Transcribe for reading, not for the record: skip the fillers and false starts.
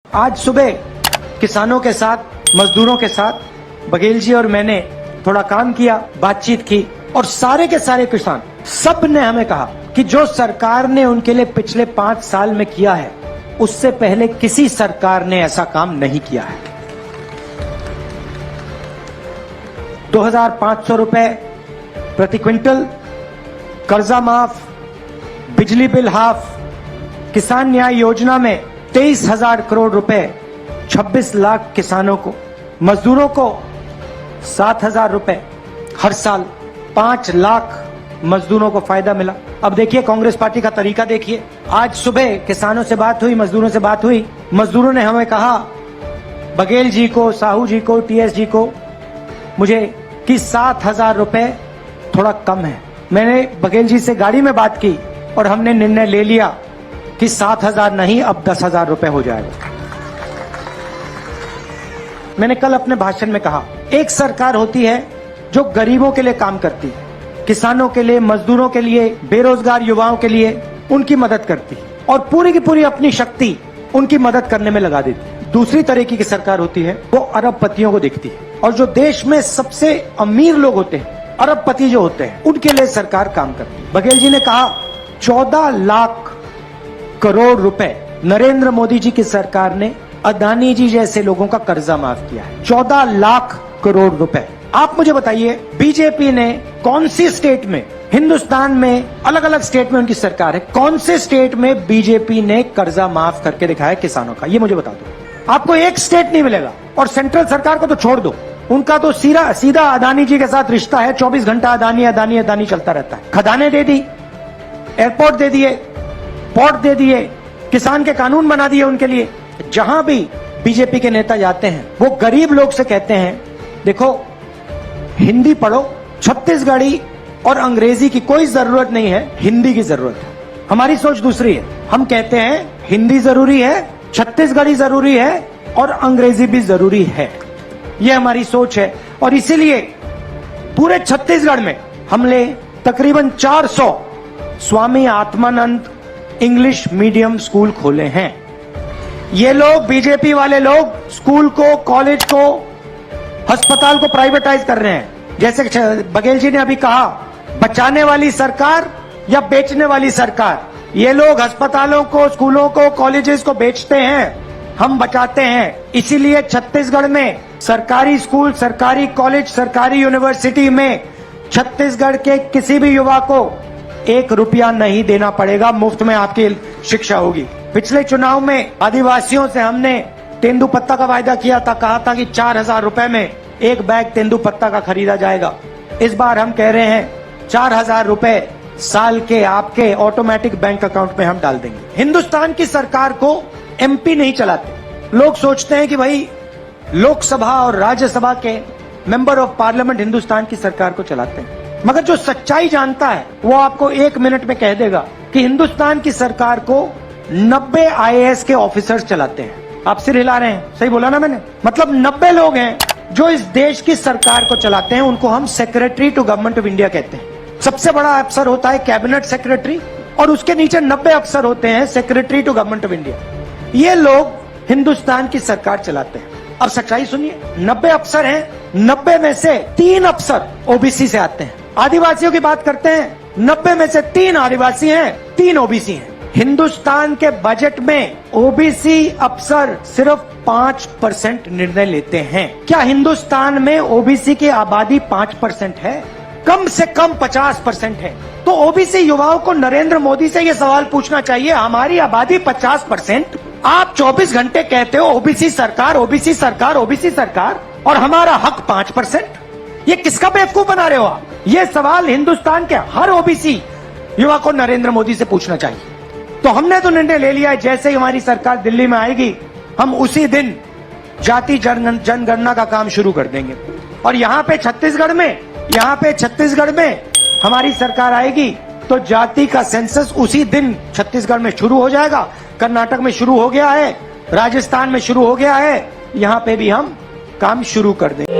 आज सुबह किसानों के साथ, मजदूरों के साथ बघेल जी और मैंने थोड़ा काम किया, बातचीत की और सारे के सारे किसान सब ने हमें कहा कि जो सरकार ने उनके लिए पिछले 5 साल में किया है उससे पहले किसी सरकार ने ऐसा काम नहीं किया है। 2500 रुपए प्रति क्विंटल, कर्जा माफ, बिजली बिल हाफ, किसान न्याय योजना में 23,000 करोड़ रुपए 26 लाख किसानों को, मजदूरों को 7,000 रुपए हर साल, 5 लाख मजदूरों को फायदा मिला। अब देखिए कांग्रेस पार्टी का तरीका देखिए। आज सुबह किसानों से बात हुई, मजदूरों से बात हुई, मजदूरों ने हमें कहा, बघेल जी को, साहू जी को, टीएस जी को, मुझे कि 7,000 रुपए थोड़ा कम है। मैंने बघेल जी से गाड़ी में बात की और हमने निर्णय ले लिया कि 7,000 नहीं, अब 10,000 रुपए हो जाएगा। मैंने कल अपने भाषण में कहा, एक सरकार होती है जो गरीबों के लिए काम करती है, किसानों के लिए, मजदूरों के लिए, बेरोजगार युवाओं के लिए उनकी मदद करती है और पूरी की पूरी अपनी शक्ति उनकी मदद करने में लगा देती है। दूसरी तरीके की सरकार होती है वो अरबपतियों को देखती है और जो देश में सबसे अमीर लोग होते हैं, अरबपति जो होते हैं, उनके लिए सरकार काम करती है। बघेल जी ने कहा 14 लाख करोड़ रुपए नरेंद्र मोदी जी की सरकार ने अदानी जी जैसे लोगों का कर्जा माफ किया है। 14 लाख करोड़ रुपए। आप मुझे बताइए, बीजेपी ने कौन सी स्टेट में, हिंदुस्तान में अलग अलग स्टेट में उनकी सरकार है, कौन से स्टेट में बीजेपी ने कर्जा माफ करके दिखाया किसानों का? ये मुझे बता दो। आपको एक स्टेट नहीं मिलेगा। और सेंट्रल सरकार को तो छोड़ दो, उनका तो सीधा अदानी जी के साथ रिश्ता है। 24 घंटा अदानी अदानी अदानी चलता रहता है। खदानें दे दी, एयरपोर्ट दे दिए, पोर्ट दे दिए, किसान के कानून बना दिए उनके लिए। जहां भी बीजेपी के नेता जाते हैं वो गरीब लोग से कहते हैं, देखो हिंदी पढ़ो, छत्तीसगढ़ी और अंग्रेजी की कोई जरूरत नहीं है, हिंदी की जरूरत है। हमारी सोच दूसरी है। हम कहते हैं हिंदी जरूरी है, छत्तीसगढ़ी जरूरी है और अंग्रेजी भी जरूरी है। यह हमारी सोच है और इसीलिए पूरे छत्तीसगढ़ में हमने तकरीबन 400 Swami Atmanand English medium school खोले हैं। ये लोग, बीजेपी वाले लोग, स्कूल को, कॉलेज को, अस्पताल को प्राइवेटाइज कर रहे हैं। जैसे बघेल जी ने अभी कहा, बचाने वाली सरकार या बेचने वाली सरकार। ये लोग अस्पतालों को, स्कूलों को, कॉलेजेस को बेचते हैं, हम बचाते हैं। इसीलिए छत्तीसगढ़ में सरकारी स्कूल, सरकारी कॉलेज, सरकारी यूनिवर्सिटी में छत्तीसगढ़ के किसी भी युवा को 1 रुपया नहीं देना पड़ेगा, मुफ्त में आपकी शिक्षा होगी। पिछले चुनाव में आदिवासियों से हमने तेंदुपत्ता का वायदा किया था, कहा था कि 4,000 रुपए में 1 बैग तेंदुपत्ता का खरीदा जाएगा। इस बार हम कह रहे हैं 4,000 रुपए साल के आपके ऑटोमेटिक बैंक अकाउंट में हम डाल देंगे। हिंदुस्तान की सरकार को एमपी नहीं चलाते। लोग सोचते हैं कि भाई लोकसभा और राज्यसभा के मेंबर ऑफ पार्लियामेंट हिंदुस्तान की सरकार को चलाते हैं, मगर जो सच्चाई जानता है वो आपको 1 मिनट में कह देगा कि हिंदुस्तान की सरकार को 90 आईएएस के ऑफिसर्स चलाते हैं। आप सिर हिला रहे हैं, सही बोला ना मैंने? मतलब 90 लोग हैं जो इस देश की सरकार को चलाते हैं। उनको हम secretary to government of India कहते हैं। सबसे बड़ा अफसर होता है कैबिनेट सेक्रेटरी और उसके नीचे 90 अफसर होते हैं secretary to government of India. ये लोग हिंदुस्तान की सरकार चलाते हैं। अब सच्चाई सुनिए, 90 अफसर हैं, 90 में से 3 अफसर ओबीसी से आते हैं। आदिवासियों की बात करते हैं, 90 में से 3 आदिवासी हैं, 3 ओबीसी हैं। हिंदुस्तान के बजट में ओबीसी अफसर सिर्फ 5% निर्णय लेते हैं। क्या हिंदुस्तान में ओबीसी की आबादी 5% है? कम से कम 50% है। तो ओबीसी युवाओं को नरेंद्र मोदी से यह सवाल पूछना चाहिए, हमारी आबादी 50%, आप 24 घंटे कहते हो ओबीसी सरकार, ओबीसी सरकार, ओबीसी सरकार, और हमारा हक 5%। ये किसका बेवकूफ बना रहे हो आप? ये सवाल हिंदुस्तान के हर ओबीसी युवा को नरेंद्र मोदी से पूछना चाहिए। तो हमने तो निर्णय ले लिया है, जैसे ही हमारी सरकार दिल्ली में आएगी हम उसी दिन जाति जनगणना का काम शुरू कर देंगे। और यहाँ पे छत्तीसगढ़ में हमारी सरकार आएगी तो जाति का सेंसस उसी दिन छत्तीसगढ़ में शुरू हो जाएगा। कर्नाटक में शुरू हो गया है, राजस्थान में शुरू हो गया है, यहाँ पे भी हम काम शुरू कर देंगे।